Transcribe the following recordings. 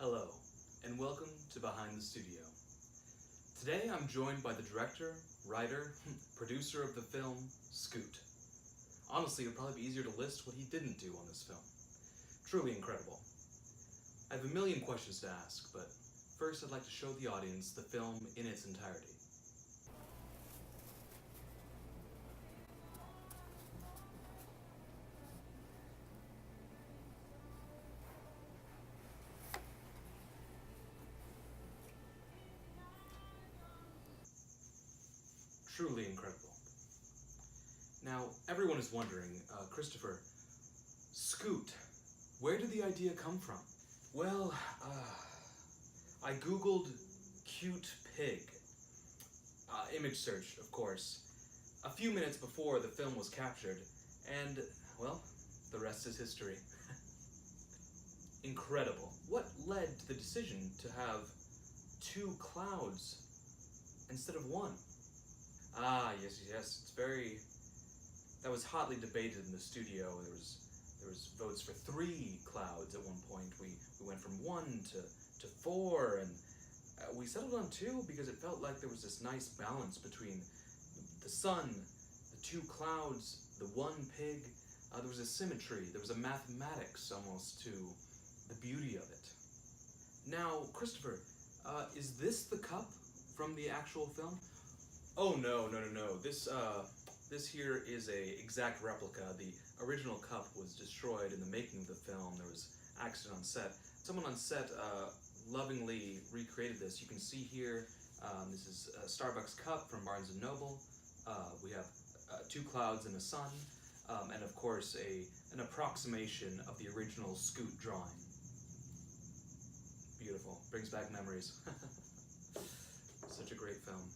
Hello, and welcome to Behind the Studio. Today I'm joined by the director, writer, producer of the film, Scoot. Honestly, it would probably be easier to list what he didn't do on this film. Truly incredible. I have a million questions to ask, but first I'd like to show the audience the film in its entirety. Truly incredible. Now, everyone is wondering, Christopher, Scoot, where did the idea come from? Well, I googled cute pig. Image search, of course, a few minutes before the film was captured, and, well, the rest is history. Incredible. What led to the decision to have two clouds instead of one? Yes, that was hotly debated in the studio. There was votes for 3 clouds at one point. We went from 1 to 4, and we settled on 2 because it felt like there was this nice balance between the sun, the 2 clouds, the 1 pig. There was a symmetry, there was a mathematics almost to the beauty of it. Now, Christopher, is this the cup from the actual film? Oh, no. This here is a exact replica. The original cup was destroyed in the making of the film. There was accident on set. Someone on set lovingly recreated this. You can see here, this is a Starbucks cup from Barnes & Noble. We have 2 clouds and a sun, and of course an approximation of the original Scoot drawing. Beautiful. Brings back memories. Such a great film.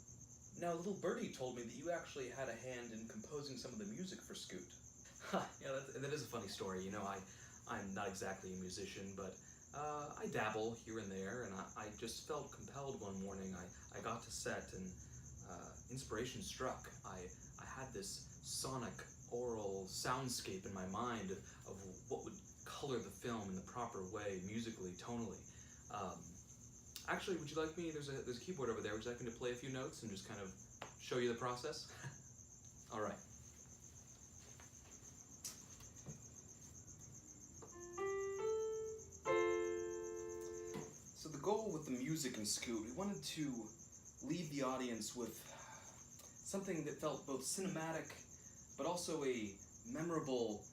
Now, little birdie told me that you actually had a hand in composing some of the music for Scoot. Yeah, that is a funny story. You know, I'm not exactly a musician, but I dabble here and there, and I just felt compelled one morning. I got to set, and inspiration struck. I had this sonic, oral soundscape in my mind of what would color the film in the proper way, musically, tonally. Actually, would you like me, there's a keyboard over there, would you like me to play a few notes and just kind of show you the process? All right. So the goal with the music in Scoot, we wanted to leave the audience with something that felt both cinematic, but also a memorable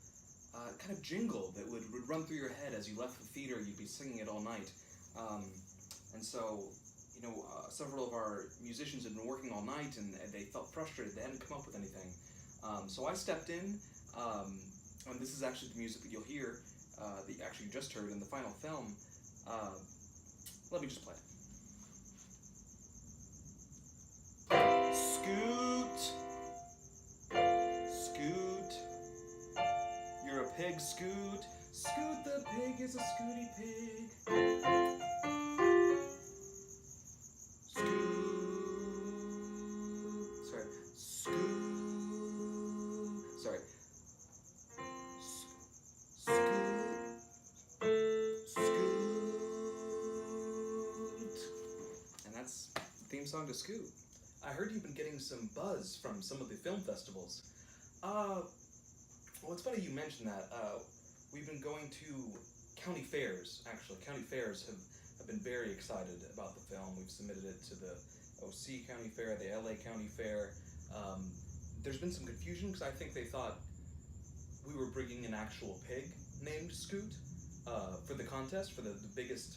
kind of jingle that would run through your head as you left the theater. You'd be singing it all night. And so, you know, several of our musicians had been working all night, and they felt frustrated. They hadn't come up with anything. So I stepped in, and this is actually the music that you'll hear, that you actually just heard in the final film. Let me just play it. Scoot! Scoot! You're a pig, Scoot! Scoot the pig is a Scooty pig! And that's the theme song to Scoot. I heard you've been getting some buzz from some of the film festivals. Well, it's funny you mentioned that. We've been going to county fairs, actually. County fairs have been very excited about the film. We've submitted it to the OC County Fair, the LA County Fair. There's been some confusion because I think they thought we were bringing an actual pig named Scoot for the contest, for the biggest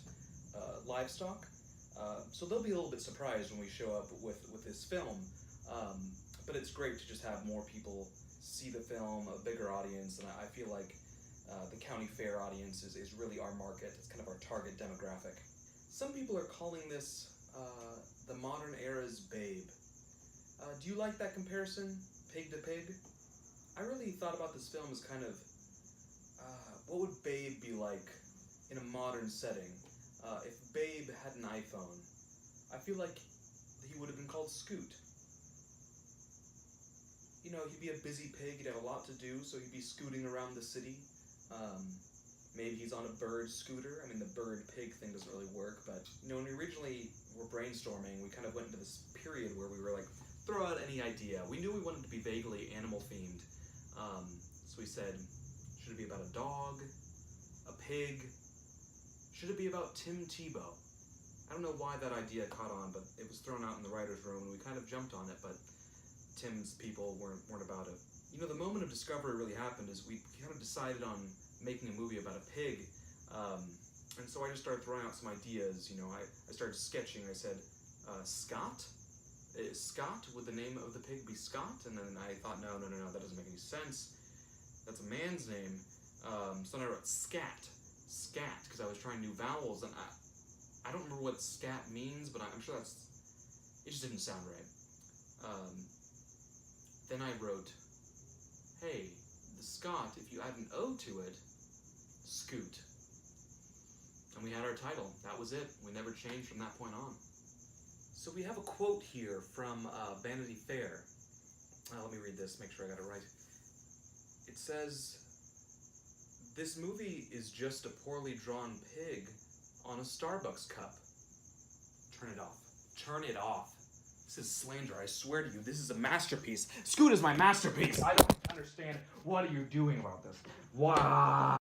livestock. So they'll be a little bit surprised when we show up with this film. But it's great to just have more people see the film, a bigger audience, and I feel like the county fair audience is really our market. It's kind of our target demographic. Some people are calling this the modern era's Babe. Do you like that comparison, pig to pig? I really thought about this film as kind of, what would Babe be like in a modern setting? If Babe had an iPhone, I feel like he would have been called Scoot. You know, he'd be a busy pig, he'd have a lot to do, so he'd be scooting around the city. Maybe he's on a bird scooter. I mean, the bird-pig thing doesn't really work, but, you know, when we originally were brainstorming, we kind of went into this period where we were like, throw out any idea. We knew we wanted to be vaguely animal-themed. So we said, should it be about a dog? A pig? Should it be about Tim Tebow? I don't know why that idea caught on, but it was thrown out in the writer's room, and we kind of jumped on it, but Tim's people weren't about it. You know, the moment of discovery really happened is we kind of decided on making a movie about a pig, and so I just started throwing out some ideas. You know, I started sketching. I said, Scott? Scott? Would the name of the pig be Scott? And then I thought, no, that doesn't make any sense. That's a man's name. So then I wrote Scat, because I was trying new vowels, and I don't remember what scat means, but I'm sure it just didn't sound right. Then I wrote, hey, the Scott, if you add an O to it, Scoot. And we had our title. That was it. We never changed from that point on. So we have a quote here from Vanity Fair. Let me read this, make sure I got it right. It says, this movie is just a poorly drawn pig on a Starbucks cup. Turn it off. Turn it off. This is slander, I swear to you. This is a masterpiece. Scoot is my masterpiece. I don't understand. What are you doing about this? Why?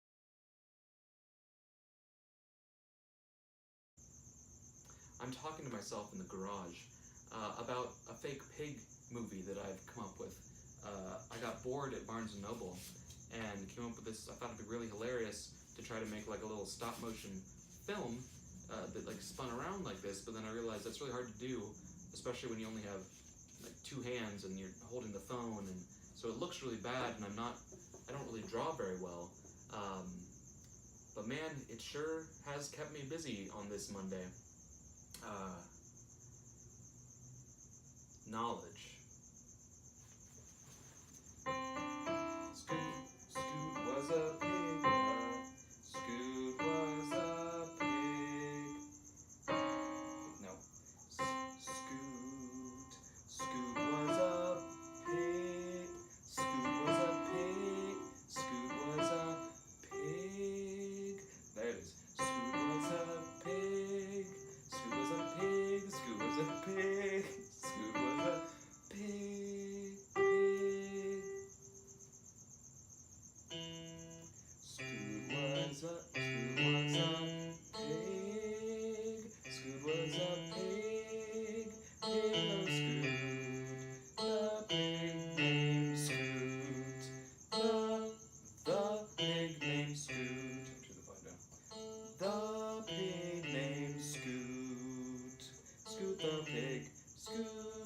I'm talking to myself in the garage about a fake pig movie that I've come up with. I got bored at Barnes & Noble and came up with this. I thought it'd be really hilarious to try to make like a little stop motion film that like spun around like this, but then I realized that's really hard to do, especially when you only have like two hands and you're holding the phone, and so it looks really bad, and I don't really draw very well. But man, it sure has kept me busy on this Monday. Knowledge. Scoot was a pig. Scoot was a pig. No. Scoot was a pig. Scoot was a pig. Scoot was a pig. There it is. Scoot was a pig. Scoot was a pig. Scoot was a pig. Scoot was a pig. Scoot was a pig. Scoot was a pig. Pig Scoot. The pig named Scoot. The pig named Scoot. Turn the volume down. The pig named Scoot. Scoot the pig. Scoot.